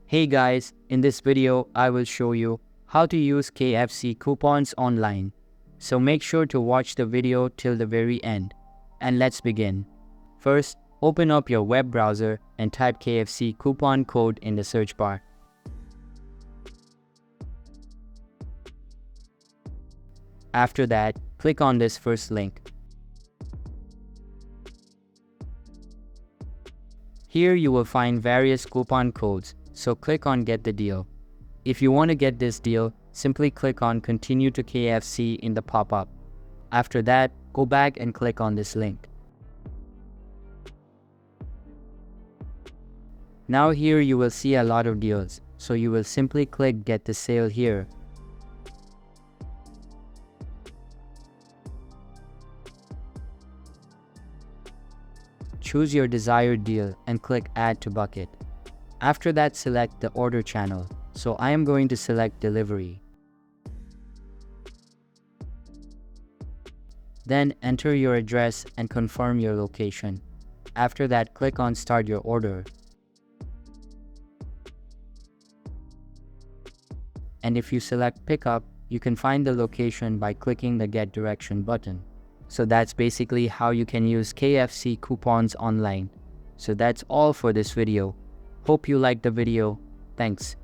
Hey guys, in this video I will show you how to use KFC coupons online. So make sure to watch the video till the very end. And let's begin. First, open up your web browser and type KFC coupon code in the search bar. After that, click on this first link. Here you will find various coupon codes, so click on Get the Deal. If you want to get this deal, simply click on Continue to KFC in the pop-up. After that, go back and click on this link. Now here you will see a lot of deals, so you will simply click Get the Sale here. Choose your desired deal and click Add to Bucket. After that, select the order channel, so I am going to select delivery. Then enter your address and confirm your location. After that, click on Start your order. And if you select Pickup, you can find the location by clicking the Get Direction button. So that's basically how you can use KFC coupons online. So that's all for this video. Hope you liked the video. Thanks.